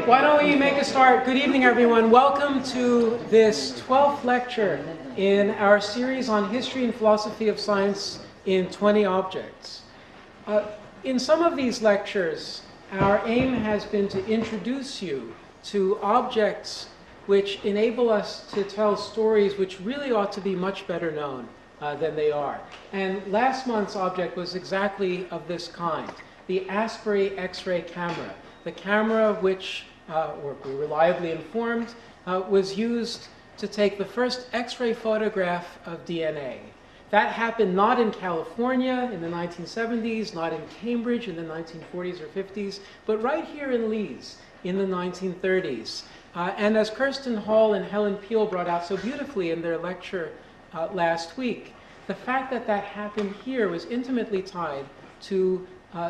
Why don't we make a start? Good evening, everyone. Welcome to this 12th lecture in our series on history and philosophy of science in 20 objects. In some of these lectures, our aim has been to introduce you to objects which enable us to tell stories which really ought to be much better known than they are. And last month's object was exactly of this kind, the Avery X-ray camera. The camera which, we're reliably informed, was used to take the first X-ray photograph of DNA. That happened not in California in the 1970s, not in Cambridge in the 1940s or 50s, but right here in Leeds in the 1930s. And as Kirsten Hall and Helen Peel brought out so beautifully in their lecture last week, the fact that that happened here was intimately tied to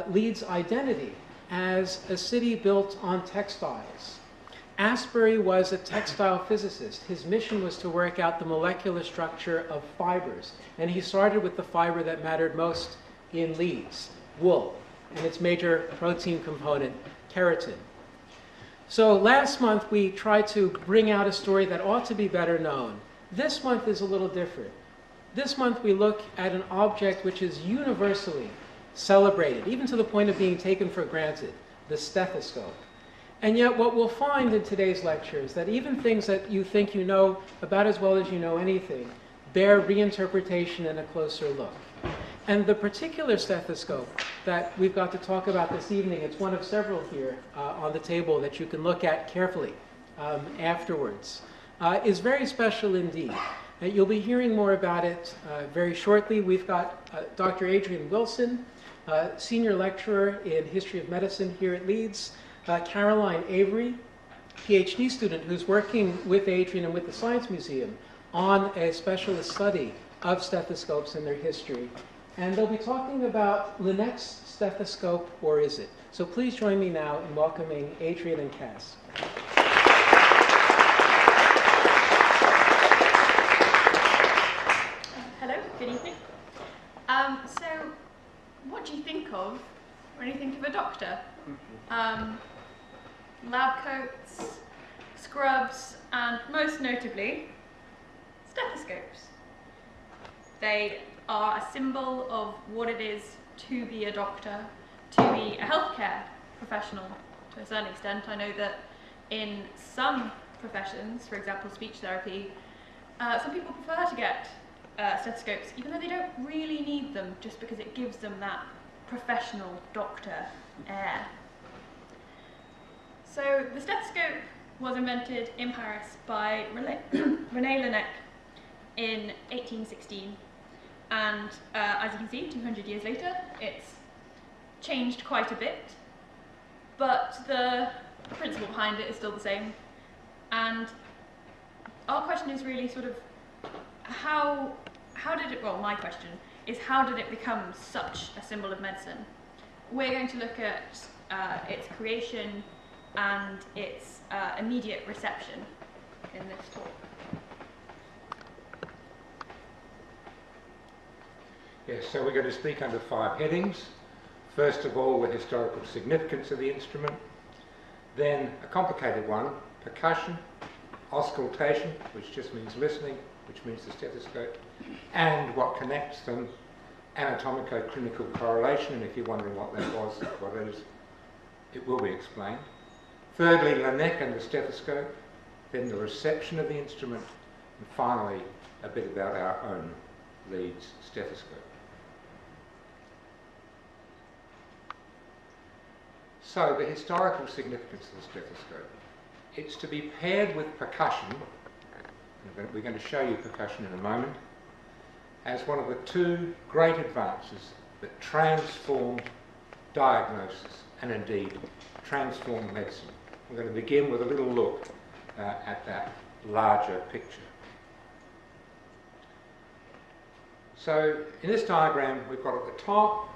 Leeds' identity as a city built on textiles. Avery was a textile physicist. His mission was to work out the molecular structure of fibers. And he started with the fiber that mattered most in Leeds, wool, and its major protein component, keratin. So last month we tried to bring out a story that ought to be better known. This month is a little different. This month we look at an object which is universally celebrated, even to the point of being taken for granted, the stethoscope. And yet what we'll find in today's lecture is that even things that you think you know about as well as you know anything bear reinterpretation and a closer look. And the particular stethoscope that we've got to talk about this evening, it's one of several here on the table that you can look at carefully afterwards, is very special indeed. You'll be hearing more about it very shortly. We've got Dr. Adrian Wilson, senior lecturer in history of medicine here at Leeds, Caroline Avery, PhD student who's working with Adrian and with the Science Museum on a specialist study of stethoscopes and their history. And they'll be talking about Laennec's stethoscope, or is it? So please join me now in welcoming Adrian and Cass. Hello, good evening. So, what do you think of when you think of a doctor? Lab coats, scrubs, and most notably, stethoscopes. They are a symbol of what it is to be a doctor, to be a healthcare professional to a certain extent. I know that in some professions, for example speech therapy, some people prefer to get stethoscopes, even though they don't really need them, just because it gives them that professional doctor air. So the stethoscope was invented in Paris by Rene Laennec in 1816, and as you can see, 200 years later, it's changed quite a bit, but the principle behind it is still the same. And our question is really sort of how did it, well, my question is how did it become such a symbol of medicine? We're going to look at its creation and its immediate reception in this talk. Yes, so we're going to speak under 5 headings. First of all, the historical significance of the instrument. Then a complicated one, percussion, auscultation, which just means listening, which means the stethoscope, and what connects them, Anatomico-clinical correlation, and if you're wondering what that was, what it is, it will be explained. Thirdly, Laennec and the stethoscope, then the reception of the instrument, and finally, a bit about our own Leeds stethoscope. So, the historical significance of the stethoscope. It's to be paired with percussion. We're going to show you percussion in a moment, as one of the 2 great advances that transformed diagnosis and indeed transformed medicine. We're going to begin with a little look at that larger picture. So in this diagram we've got at the top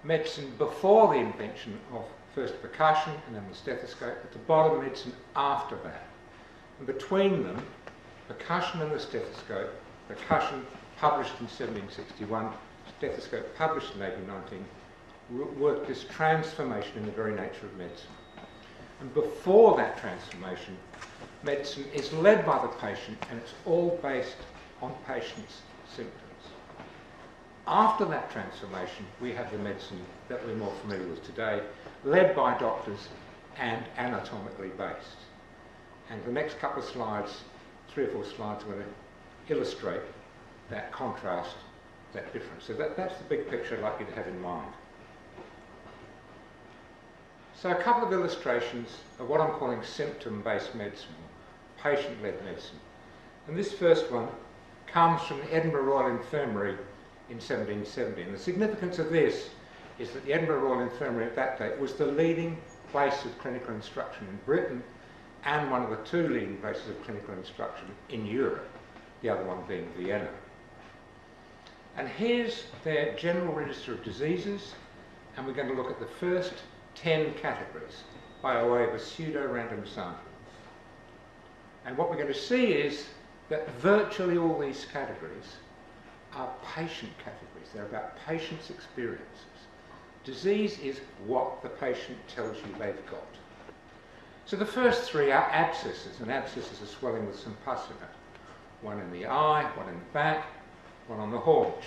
medicine before the invention of first percussion and then the stethoscope, at the bottom medicine after that. And between them, percussion and the stethoscope, percussion published in 1761, stethoscope published in 1819, worked this transformation in the very nature of medicine. And before that transformation, medicine is led by the patient, and it's all based on patient's symptoms. After that transformation, we have the medicine that we're more familiar with today, led by doctors and anatomically based. And the next couple of slides, 3 or 4 slides, are going to illustrate that contrast, that difference. So that's the big picture I'd like you to have in mind. So a couple of illustrations of what I'm calling symptom-based medicine, or patient-led medicine. And this first one comes from the Edinburgh Royal Infirmary in 1770. And the significance of this is that the Edinburgh Royal Infirmary at that date was the leading place of clinical instruction in Britain and one of the 2 leading places of clinical instruction in Europe, the other one being Vienna. And here's their general register of diseases, and we're going to look at the first 10 categories by way of a pseudo-random sample. And what we're going to see is that virtually all these categories are patient categories. They're about patient's experiences. Disease is what the patient tells you they've got. So the first 3 are abscesses, and abscesses are swelling with some pus in it. One in the eye, one in the back, one on the haunch.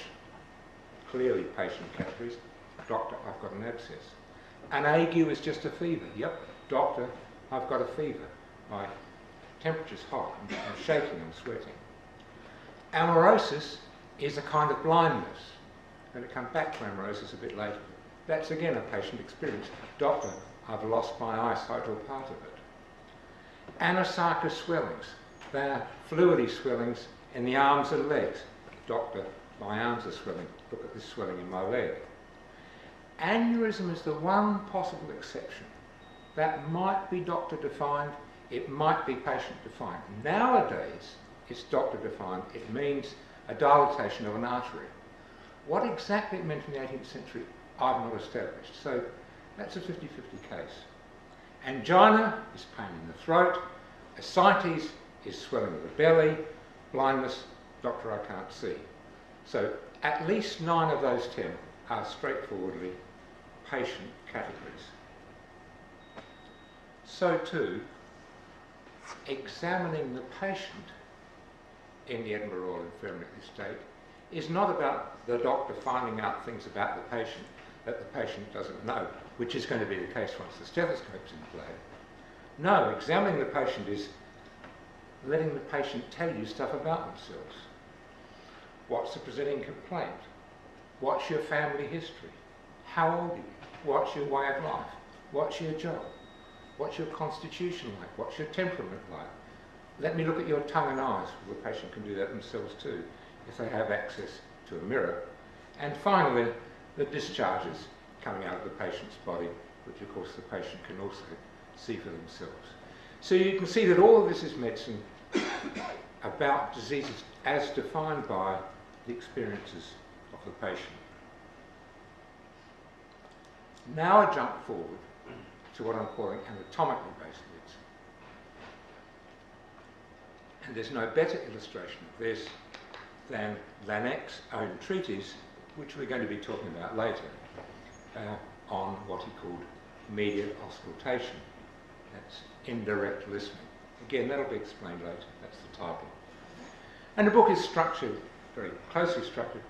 Clearly patient categories. Doctor, I've got an abscess. An ague is just a fever. Yep, doctor, I've got a fever. My temperature's hot, I'm shaking, I'm sweating. Amaurosis is a kind of blindness. I'm going to come back to amaurosis a bit later. That's again a patient experience. Doctor, I've lost my eyesight or part of it. Anasarca swellings. They're fluidy swellings in the arms and legs. Doctor, my arms are swelling. Look at this swelling in my leg. Aneurysm is the one possible exception. That might be doctor defined, it might be patient defined. Nowadays, it's doctor defined. It means a dilatation of an artery. What exactly it meant in the 18th century, I've not established. So that's a 50-50 case. Angina is pain in the throat. Ascites is swelling of the belly. Blindness, doctor, I can't see. So at least 9 of those 10 are straightforwardly patient categories. So too, examining the patient in the Edinburgh Royal Infirmary at this date is not about the doctor finding out things about the patient that the patient doesn't know, which is going to be the case once the stethoscope's in play. No, examining the patient is letting the patient tell you stuff about themselves. What's the presenting complaint? What's your family history? How old are you? What's your way of life? What's your job? What's your constitution like? What's your temperament like? Let me look at your tongue and eyes. Well, the patient can do that themselves too, if they have access to a mirror. And finally, the discharges coming out of the patient's body, which of course the patient can also see for themselves. So you can see that all of this is medicine about diseases as defined by the experiences of the patient. Now I jump forward to what I'm calling anatomically-based medicine. And there's no better illustration of this than Laennec's own treatise, which we're going to be talking about later, on what he called mediate auscultation. That's indirect listening. Again, that'll be explained later. That's the title. And the book is structured, very closely structured,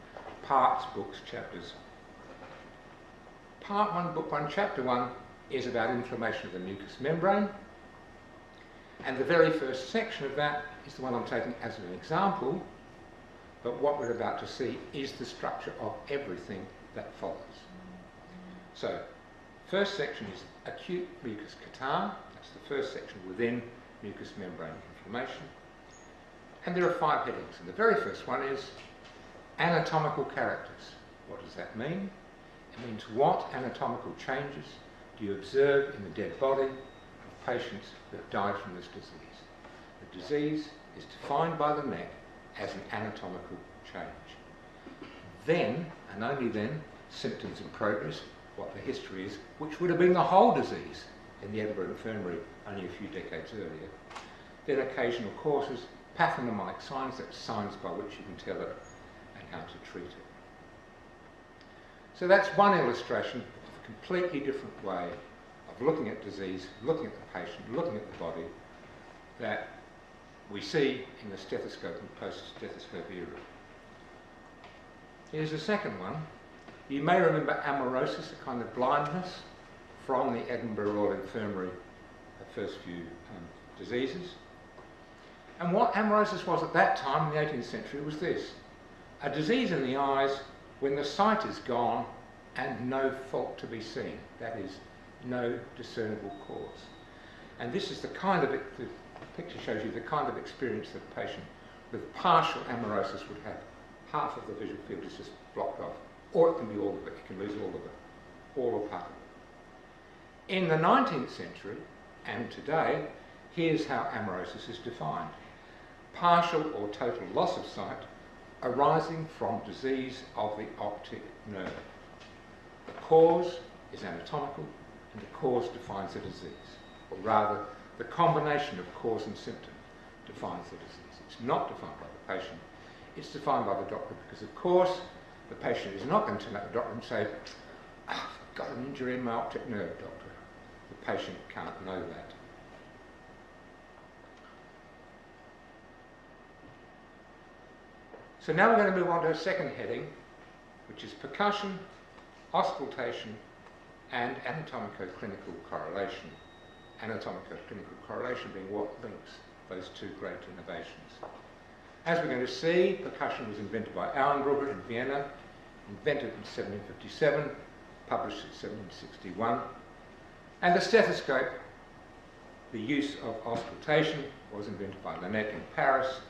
parts, books, chapters. Part 1, book 1, chapter 1 is about inflammation of the mucous membrane. And the very first section of that is the one I'm taking as an example. But what we're about to see is the structure of everything that follows. So, first section is acute mucus catarrh. That's the first section within mucous membrane inflammation. And there are 5 headings. And the very first one is anatomical characters. What does that mean? It means what anatomical changes do you observe in the dead body of patients who have died from this disease. The disease is defined by the neck as an anatomical change. Then, and only then, symptoms in progress, what the history is, which would have been the whole disease in the Edinburgh Infirmary only a few decades earlier. Then occasional causes, pathognomonic signs, that's signs by which you can tell it, and how to treat it. So that's one illustration of a completely different way of of looking at disease, looking at the patient, looking at the body, that we see in the stethoscope and post-stethoscope era. Here's the second one. You may remember amaurosis, a kind of blindness from the Edinburgh Royal Infirmary, the first few diseases. And what amaurosis was at that time in the 18th century was this: a disease in the eyes when the sight is gone and no fault to be seen, that is, no discernible cause. And this is the kind of, the picture shows you the kind of experience that a patient with partial amaurosis would have. Half of the visual field is just blocked off, or it can be all of it, you can lose all of it, all or part of it. In the 19th century, and today, here's how amaurosis is defined: partial or total loss of sight arising from disease of the optic nerve. The cause is anatomical, and the cause defines the disease, or rather, the combination of cause and symptom defines the disease. It's not defined by the patient, it's defined by the doctor, because of course the patient is not going to turn up the doctor and say, "I've got an injury in my optic nerve, doctor." The patient can't know that. So now we're going to move on to a second heading, which is percussion, auscultation, and anatomico-clinical correlation. Anatomico-clinical correlation being what links those two great innovations. As we're going to see, percussion was invented by Auenbrugger in Vienna, invented in 1757, published in 1761. And the stethoscope, the use of auscultation, was invented by Laennec in Paris,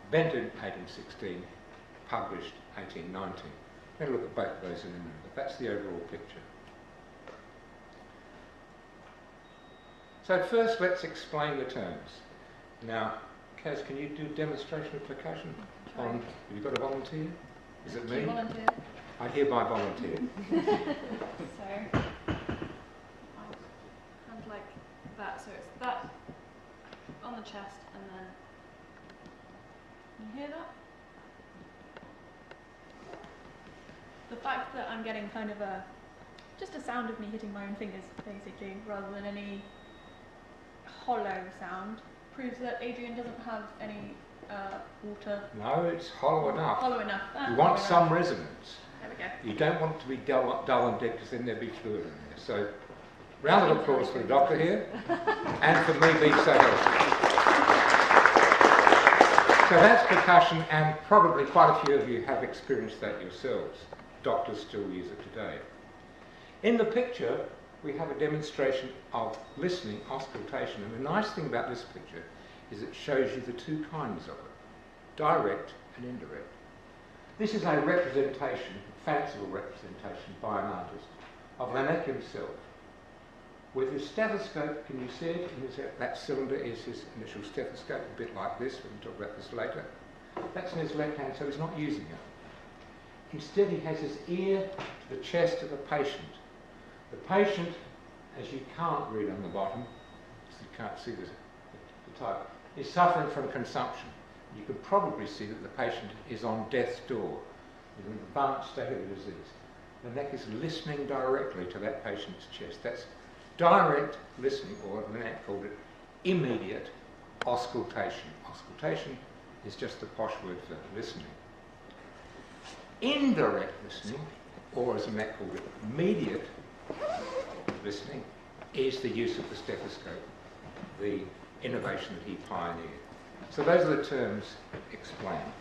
invented 1816, published 1819. We're going to look at both of those in a minute, but that's the overall picture. So first, let's explain the terms. Now, Kaz, can you do a demonstration of percussion? Have you got a volunteer? Is it me? Volunteer. I hereby volunteer. So, hand like that. So it's that on the chest, and then you hear that? The fact that I'm getting kind of just a sound of me hitting my own fingers, basically, rather than any hollow sound, proves that Adrian doesn't have any water. No, it's hollow enough. Hollow enough. You want some resonance. There we go. You don't want it to be dull and dead, because then there'd be fluid in there. So, round of applause for the doctor here, and for me being so helpful. So that's percussion, and probably quite a few of you have experienced that yourselves. Doctors still use it today. In the picture, we have a demonstration of listening, auscultation, and the nice thing about this picture is it shows you the two kinds of it, direct and indirect. This is a representation, fanciful representation by an artist, of Laennec himself. With his stethoscope, can you see it? That cylinder is his initial stethoscope, a bit like this, we can talk about this later. That's in his left hand, so he's not using it. Instead, he has his ear to the chest of the patient. The patient, as you can't read on the bottom, so you can't see the type, is suffering from consumption. You can probably see that the patient is on death's door, in an advanced state of the disease. The neck is listening directly to that patient's chest. That's direct listening, or Laennec called it immediate auscultation. Auscultation is just the posh word for listening. Indirect listening, or as Laennec called it, mediate listening, is the use of the stethoscope, the innovation that he pioneered. So those are the terms explained.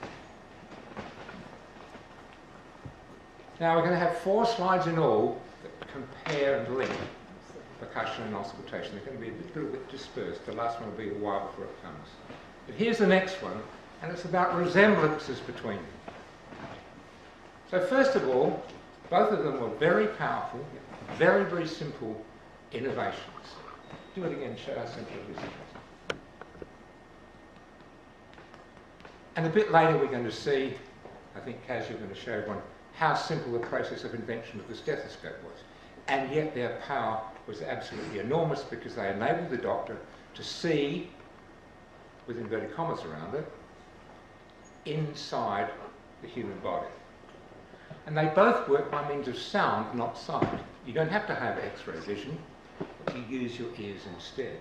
Now we're going to have 4 slides in all that compare and link percussion and auscultation. They're going to be a little bit dispersed. The last one will be a while before it comes. But here's the next one, and it's about resemblances between them. So first of all, both of them were very powerful, very, very simple innovations. Do it again, show how simple it is. And a bit later we're going to see, I think Kaz, you're going to show everyone, how simple the process of invention of the stethoscope was. And yet their power was absolutely enormous, because they enabled the doctor to see, with inverted commas around it, inside the human body. And they both work by means of sound, not sight. You don't have to have X-ray vision. but you use your ears instead.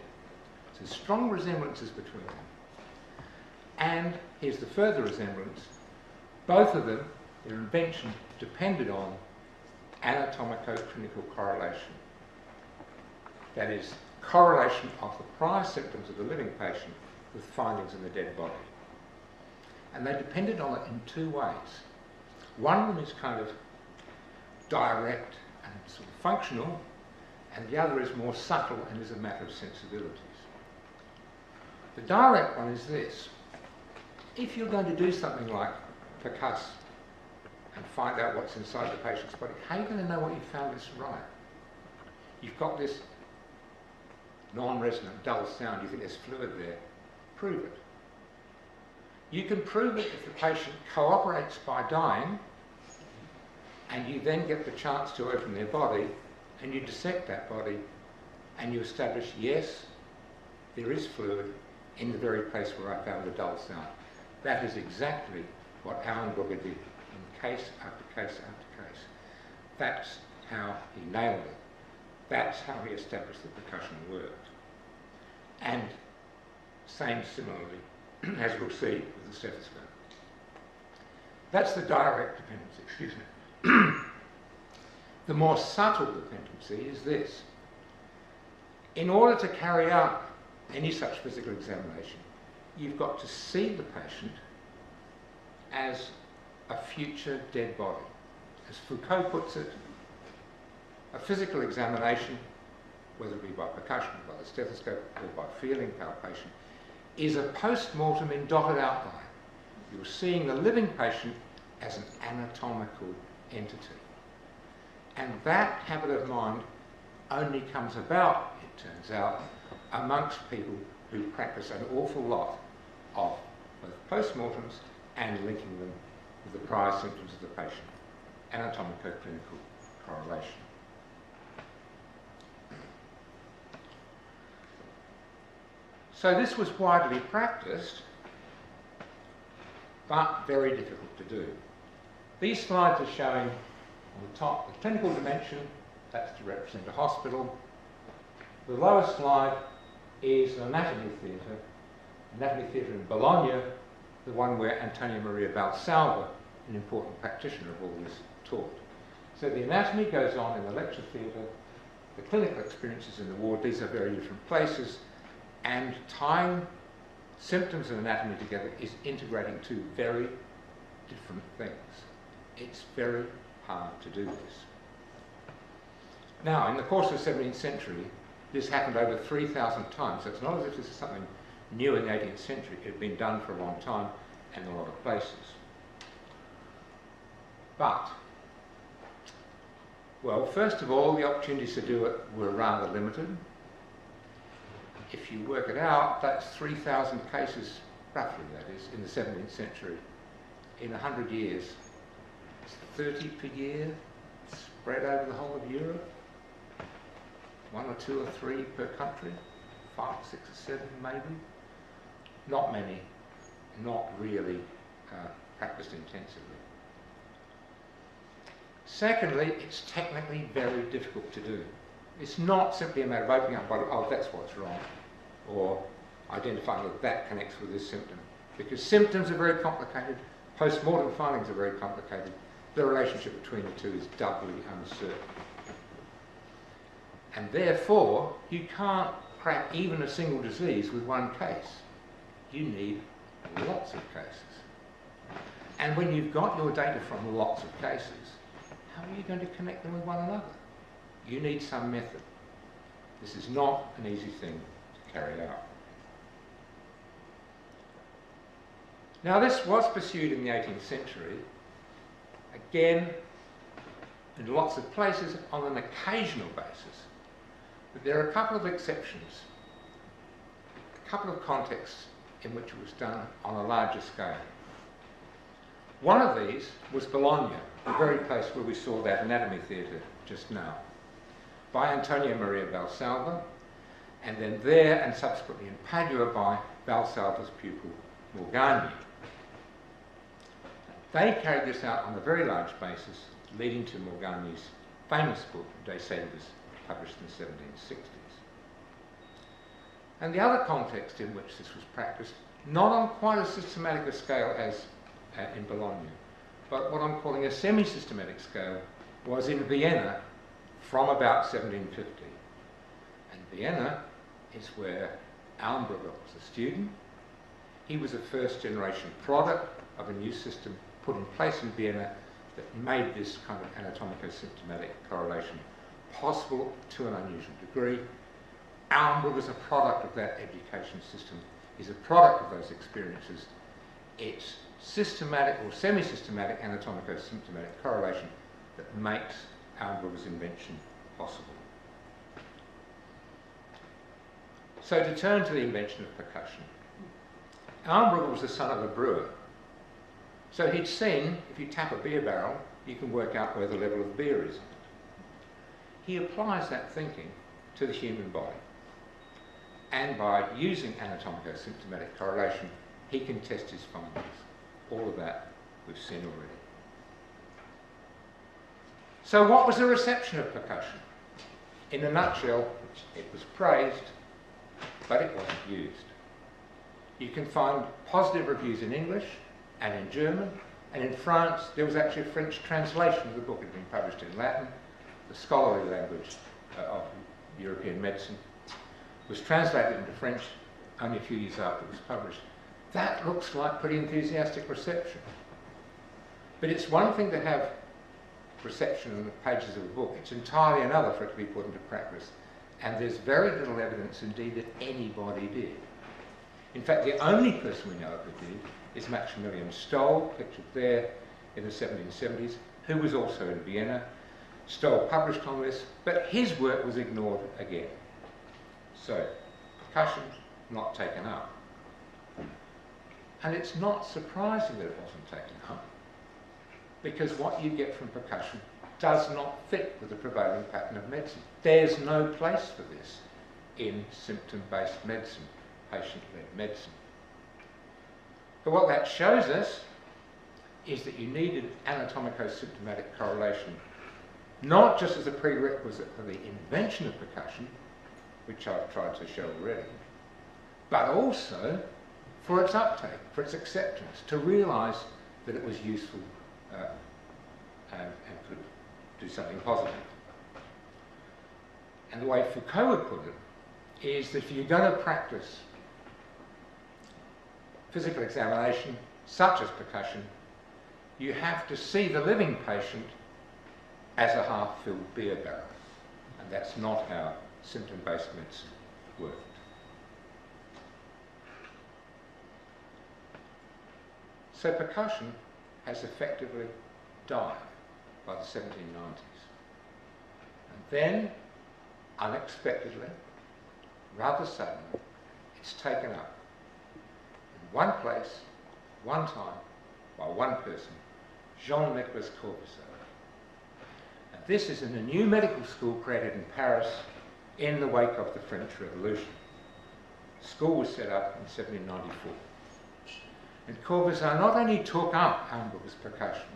So strong resemblances between them. And here's the further resemblance. Both of them, their invention depended on anatomico-clinical correlation. That is, correlation of the prior symptoms of the living patient with findings in the dead body. And they depended on it in two ways. One of them is kind of direct and sort of functional, and the other is more subtle and is a matter of sensibilities. The direct one is this. If you're going to do something like percuss and find out what's inside the patient's body, how are you going to know what you found is right? You've got this non-resonant, dull sound, you think there's fluid there. Prove it. You can prove it if the patient cooperates by dying, and you then get the chance to open their body, and you dissect that body, and you establish, yes, there is fluid in the very place where I found the dull sound. That is exactly what Alan Brugger did in case after case after case. That's how he nailed it. That's how he established that percussion worked. And similarly, as we'll see with the stethoscope. That's the direct dependency, excuse me. The more subtle dependency is this. In order to carry out any such physical examination, you've got to see the patient as a future dead body. As Foucault puts it, a physical examination, whether it be by percussion, by the stethoscope, or by feeling palpation, is a post-mortem in dotted outline. You're seeing the living patient as an anatomical entity. And that habit of mind only comes about, it turns out, amongst people who practice an awful lot of both post-mortems and linking them with the prior symptoms of the patient. Anatomico-clinical correlation. So this was widely practiced, but very difficult to do. These slides are showing on the top the clinical dimension, that's to represent a hospital. The lower slide is an anatomy theatre in Bologna, the one where Antonio Maria Valsalva, an important practitioner of all this, taught. So the anatomy goes on in the lecture theatre, the clinical experiences in the ward, these are very different places, and tying symptoms and anatomy together is integrating two very different things. It's very hard to do this. Now, in the course of the 17th century, this happened over 3,000 times, so it's not as if this is something new in the 18th century. It had been done for a long time and in a lot of places. But, well, first of all, the opportunities to do it were rather limited. If you work it out, that's 3,000 cases, roughly that is, in the 17th century. In 100 years, it's 30 per year, spread over the whole of Europe. 1 or 2 or 3 per country, 5, 6 or 7 maybe. Not many, not really practiced intensively. Secondly, it's technically very difficult to do. It's not simply a matter of opening up, oh, that's what's wrong, or identifying that that connects with this symptom. Because symptoms are very complicated, post-mortem findings are very complicated, the relationship between the two is doubly uncertain. And therefore, you can't crack even a single disease with one case. You need lots of cases. And when you've got your data from lots of cases, how are you going to connect them with one another? You need some method. This is not an easy thing to carry out. Now, this was pursued in the 18th century, again, in lots of places on an occasional basis. But there are a couple of exceptions, a couple of contexts in which it was done on a larger scale. One of these was Bologna, the very place where we saw that anatomy theatre just now, by Antonio Maria Valsalva, and then there and subsequently in Padua by Valsalva's pupil Morgagni. They carried this out on a very large basis, leading to Morgagni's famous book, De Sedibus published in the 1760s. And the other context in which this was practiced, not on quite as systematic a scale as in Bologna, but what I'm calling a semi-systematic scale, was in Vienna from about 1750. And Vienna is where Auenbrugger was a student. He was a first-generation product of a new system put in place in Vienna that made this kind of anatomico-symptomatic correlation possible to an unusual degree. Auenbrugger is a product of that education system, is a product of those experiences. It's systematic or semi-systematic anatomico-symptomatic correlation that makes Auenbrugger's invention possible. So to turn to the invention of percussion, Auenbrugger was the son of a brewer. So he'd seen, if you tap a beer barrel, you can work out where the level of beer is. He applies that thinking to the human body. And by using anatomico-symptomatic correlation, he can test his findings. All of that we've seen already. So what was the reception of percussion? In a nutshell, it was praised, but it wasn't used. You can find positive reviews in English and in German, and in France there was actually a French translation of the book. It had been published in Latin, the scholarly language of European medicine. Was translated into French only a few years after it was published. That looks like pretty enthusiastic reception. But it's one thing to have reception in the pages of a book. It's entirely another for it to be put into practice. And there's very little evidence indeed that anybody did. In fact, the only person we know of who did is Maximilian Stoll, pictured there in the 1770s, who was also in Vienna. Stoll published on this, but his work was ignored again. So, percussion not taken up. And it's not surprising that it wasn't taken up, because what you get from percussion does not fit with the prevailing pattern of medicine. There's no place for this in symptom-based medicine, patient-led medicine. But what that shows us is that you needed anatomico-symptomatic correlation, not just as a prerequisite for the invention of percussion, which I've tried to show already, but also for its uptake, for its acceptance, to realise that it was useful and could do something positive. And the way Foucault would put it is that if you're going to practice physical examination, such as percussion, you have to see the living patient as a half-filled beer barrel. And that's not how symptom-based medicine worked. So percussion has effectively died by the 1790s. And then, unexpectedly, rather suddenly, it's taken up in one place, one time, by one person, Jean-Nicolas Corvisart. And this is in a new medical school created in Paris in the wake of the French Revolution. The school was set up in 1794. And Corvisart not only took up Auenbrugger's percussion,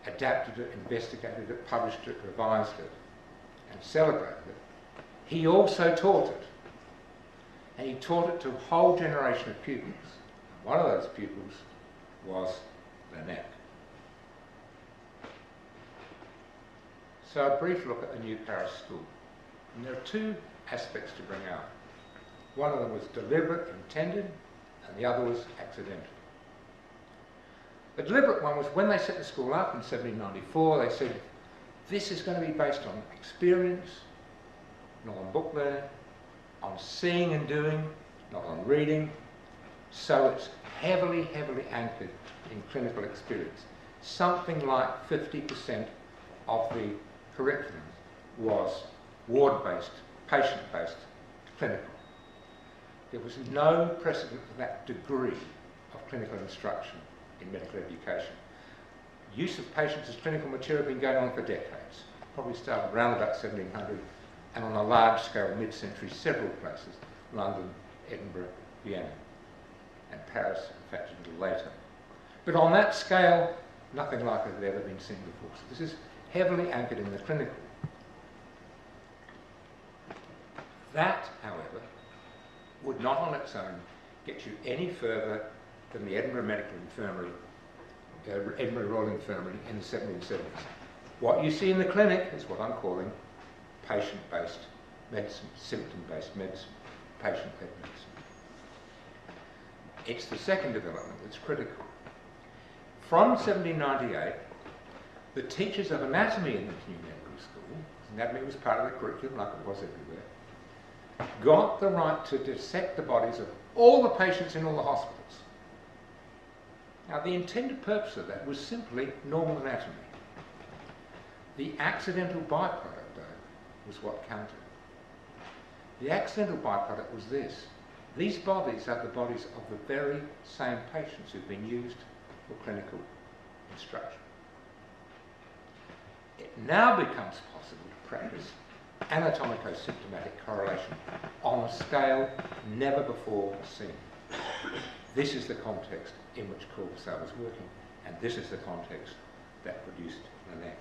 adapted it, investigated it, published it, revised it, and celebrated it, he also taught it. And he taught it to a whole generation of pupils. And one of those pupils was Laennec. So a brief look at the new Paris school. And there are two aspects to bring out. One of them was deliberate, intended, and the other was accidental. The deliberate one was when they set the school up in 1794, they said, this is going to be based on experience, not on book learning, on seeing and doing, not on reading. So it's heavily, heavily anchored in clinical experience. Something like 50% of the curriculum was ward-based, patient-based, clinical. There was no precedent for that degree of clinical instruction in medical education. Use of patients as clinical material had been going on for decades. Probably started around about 1700, and on a large scale, mid-century, several places: London, Edinburgh, Vienna, and Paris, in fact, a little later. But on that scale, nothing like it had ever been seen before. So this is heavily anchored in the clinical. That, however, would not on its own get you any further than the Edinburgh Medical Infirmary, Edinburgh Royal Infirmary in the 1770s. What you see in the clinic is what I'm calling patient-based medicine, symptom-based medicine, patient-led medicine. It's the second development that's critical. From 1798, the teachers of anatomy in the new medical school, anatomy was part of the curriculum like it was everywhere, got the right to dissect the bodies of all the patients in all the hospitals. Now, the intended purpose of that was simply normal anatomy. The accidental byproduct, though, was what counted. The accidental byproduct was this. These bodies are the bodies of the very same patients who've been used for clinical instruction. It now becomes possible to practice anatomico-symptomatic correlation on a scale never before seen. This is the context in which Corvisart was working, and this is the context that produced Laennec.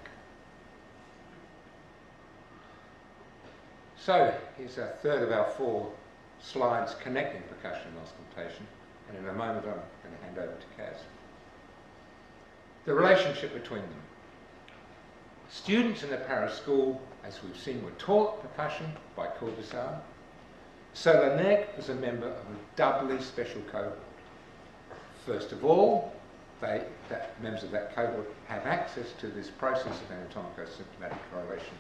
So, here's a third of our 4 slides connecting percussion and auscultation, and in a moment I'm going to hand over to Kaz. The relationship between them. Students in the Paris school, as we've seen, were taught percussion by Corvisart. So Laennec was a member of a doubly special cohort. First of all, members of that cohort have access to this process of anatomico-symptomatic correlation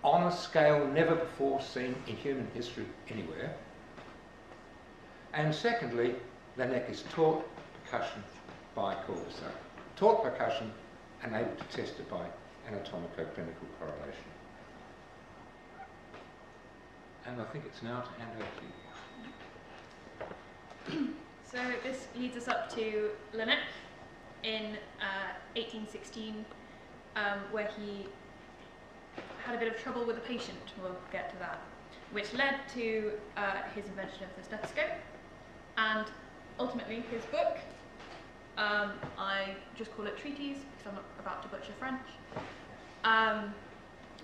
on a scale never before seen in human history anywhere. And secondly, Laennec is taught percussion by Corvisart. Taught percussion and able to test it by anatomico-clinical correlation. And I think it's now to hand over to you. So this leads us up to Laennec in 1816, where he had a bit of trouble with a patient. We'll get to that, which led to his invention of the stethoscope and ultimately his book. I just call it treatise because I'm not about to butcher French,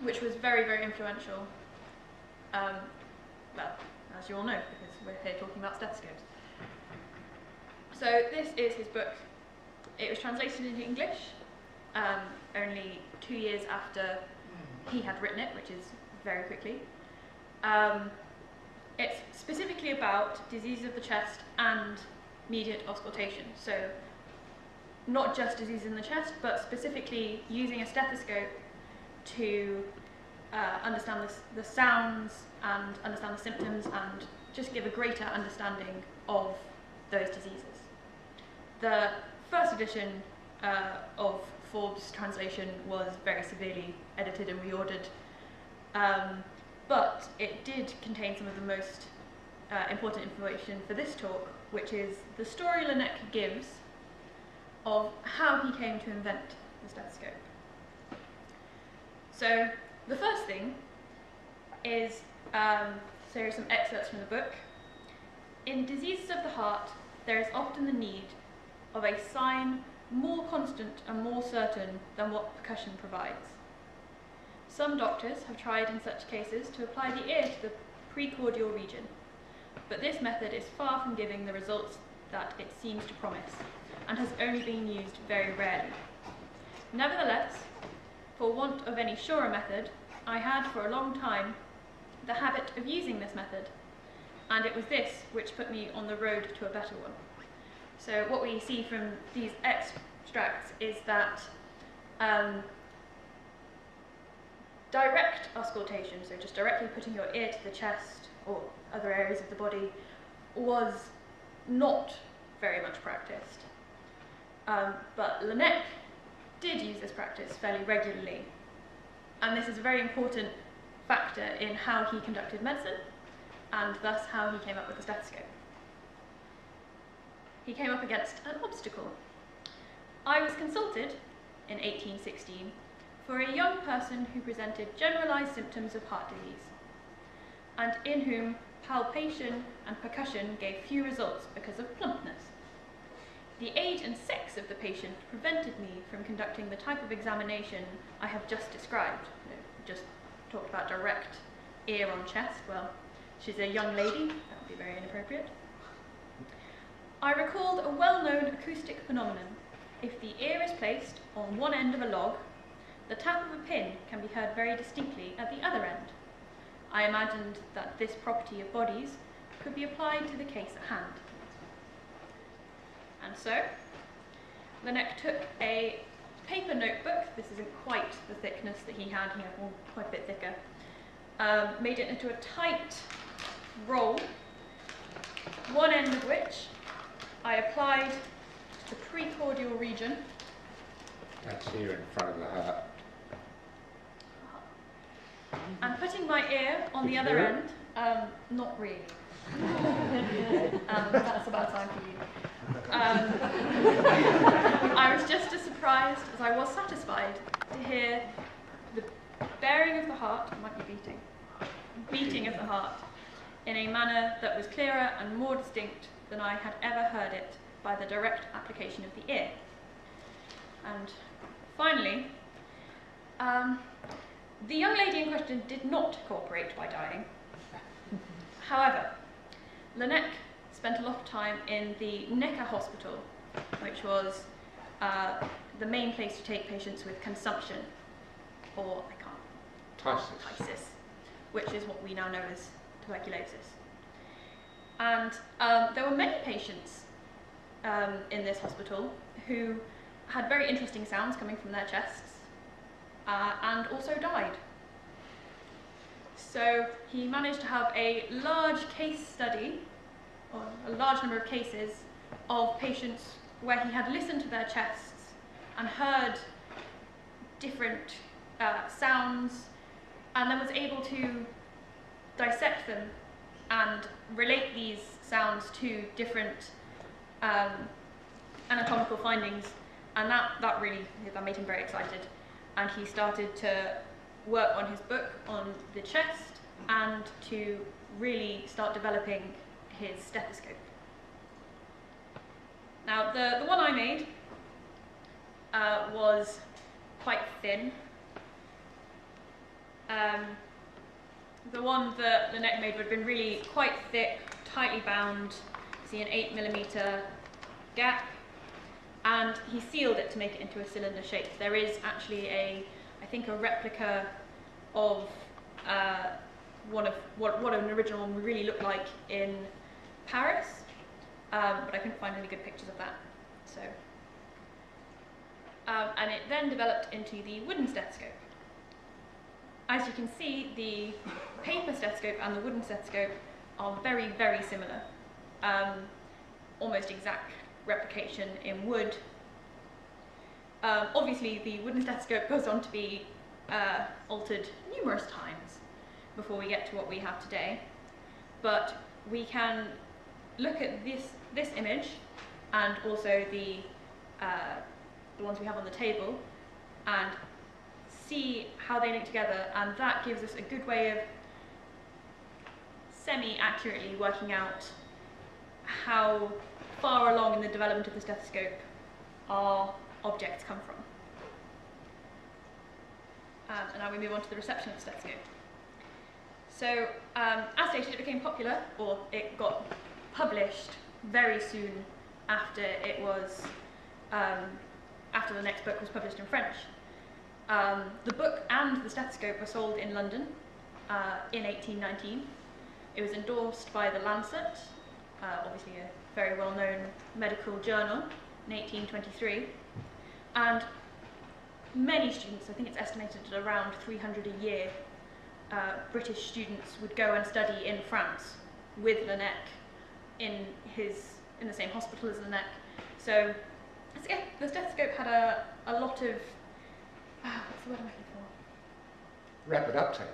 which was very, very influential. Well, as you all know, because we're here talking about stethoscopes. So this is his book. It was translated into English only 2 years after he had written it, which is very quickly. It's specifically about diseases of the chest and mediate auscultation. So not just diseases in the chest, but specifically using a stethoscope to understand the sounds and understand the symptoms and just give a greater understanding of those diseases. The first edition of Forbes' translation was very severely edited and reordered, but it did contain some of the most important information for this talk, which is the story Laennec gives of how he came to invent the stethoscope. So the first thing is, so here are some excerpts from the book. In diseases of the heart, there is often the need of a sign more constant and more certain than what percussion provides. Some doctors have tried in such cases to apply the ear to the precordial region, but this method is far from giving the results that it seems to promise, and has only been used very rarely. Nevertheless, for want of any surer method, I had for a long time the habit of using this method, and it was this which put me on the road to a better one. So what we see from these extracts is that direct auscultation, so just directly putting your ear to the chest or other areas of the body, was not very much practiced. But Laennec did use this practice fairly regularly, and this is a very important factor in how he conducted medicine, and thus how he came up with the stethoscope. He came up against an obstacle. I was consulted in 1816 for a young person who presented generalised symptoms of heart disease, and in whom palpation and percussion gave few results because of plumpness. The age and sex of the patient prevented me from conducting the type of examination I have just described. Just talked about direct ear on chest. Well, She's a young lady, that would be very inappropriate. I recalled a well-known acoustic phenomenon. If the ear is placed on one end of a log, the tap of a pin can be heard very distinctly at the other end. I imagined that this property of bodies could be applied to the case at hand. And so, Laennec took a paper notebook, this isn't quite the thickness that he had one quite a bit thicker, made it into a tight roll, one end of which I applied to the precordial region. That's here in front of the heart. And putting my ear on the other end, not really. That's about time for you. I was just as surprised as I was satisfied to hear the bearing of the heart, it might be beating of the heart, in a manner that was clearer and more distinct than I had ever heard it by the direct application of the ear. And finally, the young lady in question did not cooperate by dying. However, Laennec spent a lot of time in the Necker Hospital, which was the main place to take patients with consumption, or ptysis, which is what we now know as tuberculosis. And there were many patients in this hospital who had very interesting sounds coming from their chests, and also died. So he managed to have a large case study, or a large number of cases, of patients where he had listened to their chests and heard different sounds, and then was able to dissect them and relate these sounds to different anatomical findings, and that made him very excited. And he started to work on his book on the chest and to really start developing his stethoscope. Now, the one I made was quite thin. The one that Laennec made would have been really quite thick, tightly bound. See an 8mm gap, and he sealed it to make it into a cylinder shape. There is actually I think a replica of what an original one would really look like in Paris, but I couldn't find any good pictures of that. So, and it then developed into the wooden stethoscope. As you can see, the paper stethoscope and the wooden stethoscope are very, very similar. Almost exact replication in wood. Obviously, the wooden stethoscope goes on to be altered numerous times before we get to what we have today. But we can look at this image and also the ones we have on the table and see how they link together, and that gives us a good way of semi-accurately working out how far along in the development of the stethoscope our objects come from. And now we move on to the reception of the stethoscope. So, as stated, it became popular, or it got published very soon after it was, after the next book was published in French. The book and the stethoscope were sold in London in 1819. It was endorsed by the Lancet, obviously a very well-known medical journal, in 1823. And many students, I think it's estimated at around 300 a year, British students would go and study in France with Laennec in the same hospital as Laennec. So the stethoscope had a lot of, what's the word I'm looking for? Rapid uptake.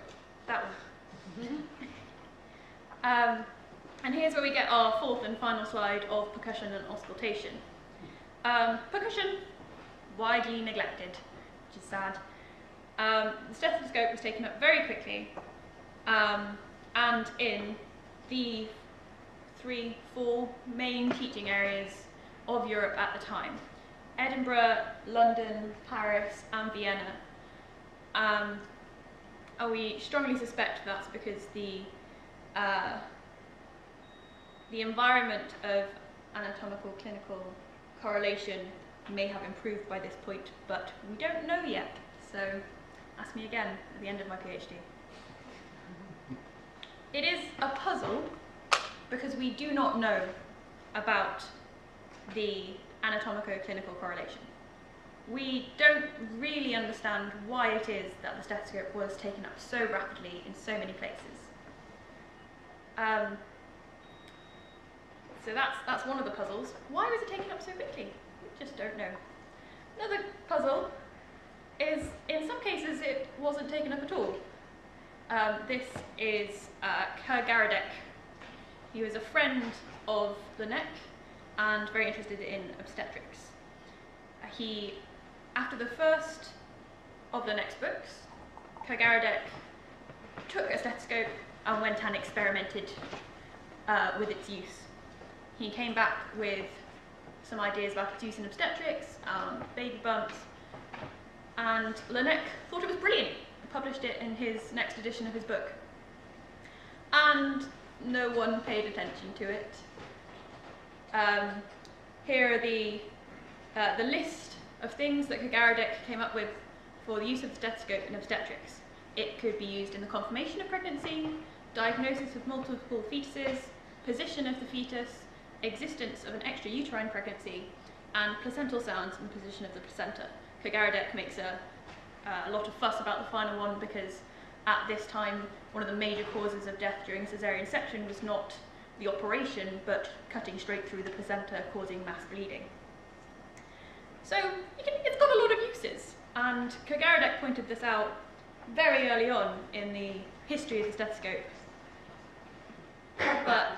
That one. And here's where we get our fourth and final slide of percussion and auscultation. Percussion, widely neglected, which is sad. The stethoscope was taken up very quickly, and in the 3-4 main teaching areas of Europe at the time: Edinburgh, London, Paris, and Vienna. And we strongly suspect that's because the the environment of anatomical-clinical correlation may have improved by this point, but we don't know yet. So ask me again at the end of my PhD. It is a puzzle because we do not know about the anatomico-clinical correlation. We don't really understand why it is that the stethoscope was taken up so rapidly in so many places. So that's one of the puzzles. Why was it taken up so quickly? We just don't know. Another puzzle is, in some cases, it wasn't taken up at all. This is Laennec. He was a friend of Laennec and very interested in obstetrics. After the first of Laennec's books, Laennec took a stethoscope and went and experimented with its use. He came back with some ideas about its use in obstetrics, baby bumps, and Laennec thought it was brilliant and published it in his next edition of his book. And no one paid attention to it. Here are the list of things that Laennec came up with for the use of the stethoscope in obstetrics. It could be used in the confirmation of pregnancy, diagnosis of multiple fetuses, position of the fetus, existence of an extrauterine pregnancy, and placental sounds and position of the placenta. Laennec makes a lot of fuss about the final one because at this time one of the major causes of death during caesarean section was not the operation but cutting straight through the placenta causing mass bleeding. So it's got a lot of uses, and Laennec pointed this out very early on in the history of the stethoscope. But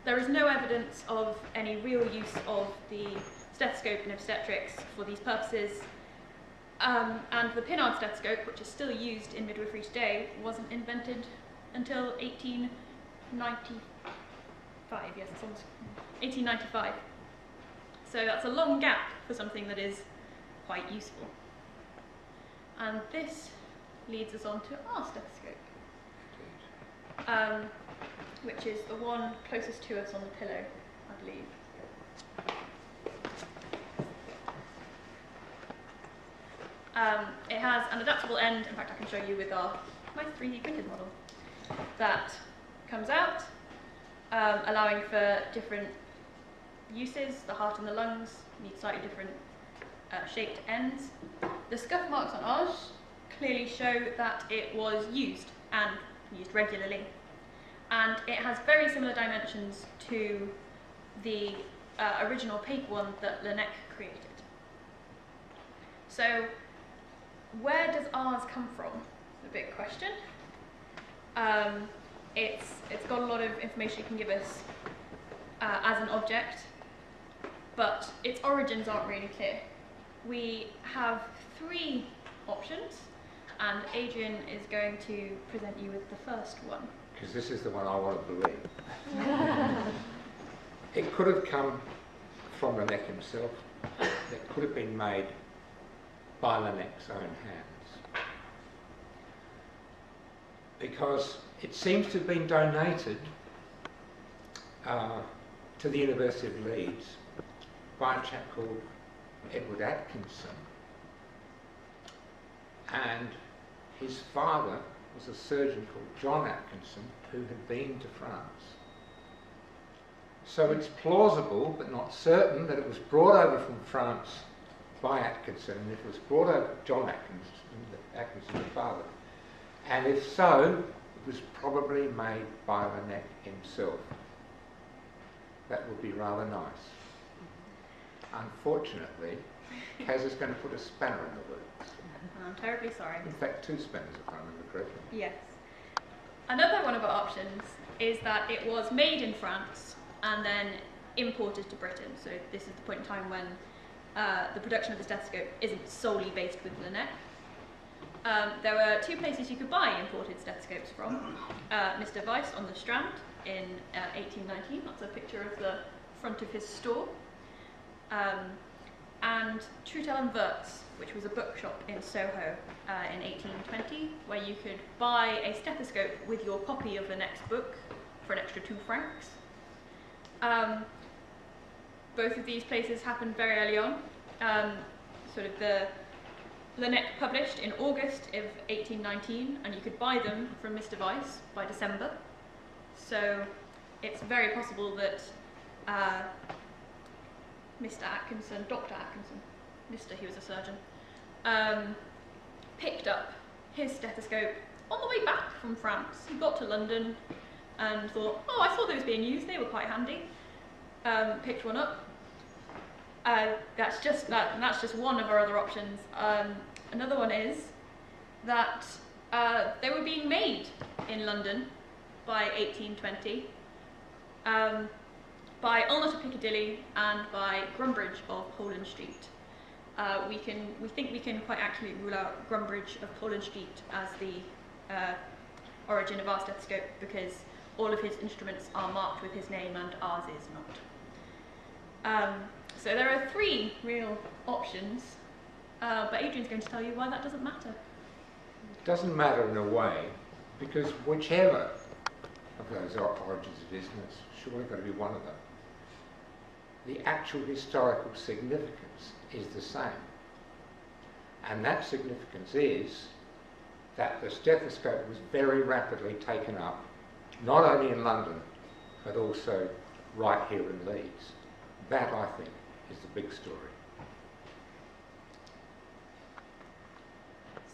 there is no evidence of any real use of the stethoscope in obstetrics for these purposes. And the pinard stethoscope, which is still used in midwifery today, wasn't invented until 1895. Yes, it's almost 1895. So that's a long gap for something that is quite useful. And this leads us on to our stethoscope, which is the one closest to us on the pillow, I believe. It has an adaptable end. In fact, I can show you with my 3D printed model. That comes out, allowing for different uses. The heart and the lungs need slightly different shaped ends. The scuff marks on ours clearly show that it was used and used regularly. And it has very similar dimensions to the original paper one that Laennec created. So, where does ours come from? It's a big question. It's got a lot of information it can give us as an object, but its origins aren't really clear. We have 3 options, and Adrian is going to present you with the first one. Because this is the one I want to believe. It could have come from Laennec himself. It could have been made by Laennec's own hands. Because it seems to have been donated to the University of Leeds by a chap called Edward Atkinson. And his father was a surgeon called John Atkinson who had been to France. So it's plausible but not certain that it was brought over from France by Atkinson, and it was brought over John Atkinson the father. And if so, it was probably made by Laennec himself. That would be rather nice. Unfortunately, Kaz is going to put a spanner in the works. I'm terribly sorry. In fact, 2 spanners, if I remember correctly. Yes. Another one of our options is that it was made in France and then imported to Britain. So this is the point in time when the production of the stethoscope isn't solely based with Laennec. There were 2 places you could buy imported stethoscopes from. Mr. Weiss on the Strand in 1819. That's a picture of the front of his store. and Traite and Wirtz, which was a bookshop in Soho in 1820, where you could buy a stethoscope with your copy of the next book for an extra 2 francs. Both of these places happened very early on. Sort of the Laennec published in August of 1819, and you could buy them from Mr. Weiss by December. So it's very possible that Mr. Atkinson, Dr. Atkinson, he was a surgeon, picked up his stethoscope on the way back from France. He got to London and thought, oh, I saw those being used, they were quite handy. Picked one up. That's just one of our other options. Another one is that they were being made in London by 1820 by Ulnott of Piccadilly and by Grumbridge of Poland Street. We think we can quite accurately rule out Grumbridge of Poland Street as the origin of our stethoscope, because all of his instruments are marked with his name and ours is not. So there are 3 real options, but Adrian's going to tell you why that doesn't matter. It doesn't matter in a way, because whichever of those origins of business, surely got to be one of them. The actual historical significance is the same. And that significance is that the stethoscope was very rapidly taken up, not only in London, but also right here in Leeds. That, I think, is the big story.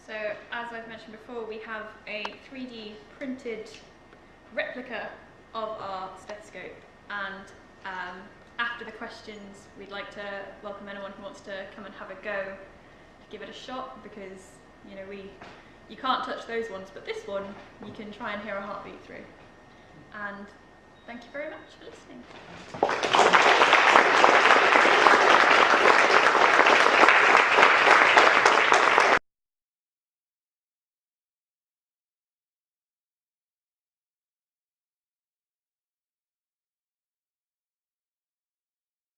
So, as I've mentioned before, we have a 3D printed replica of our stethoscope, and after the questions, we'd like to welcome anyone who wants to come and have a go, give it a shot, because you can't touch those ones, but this one you can try and hear a heartbeat through. And thank you very much for listening.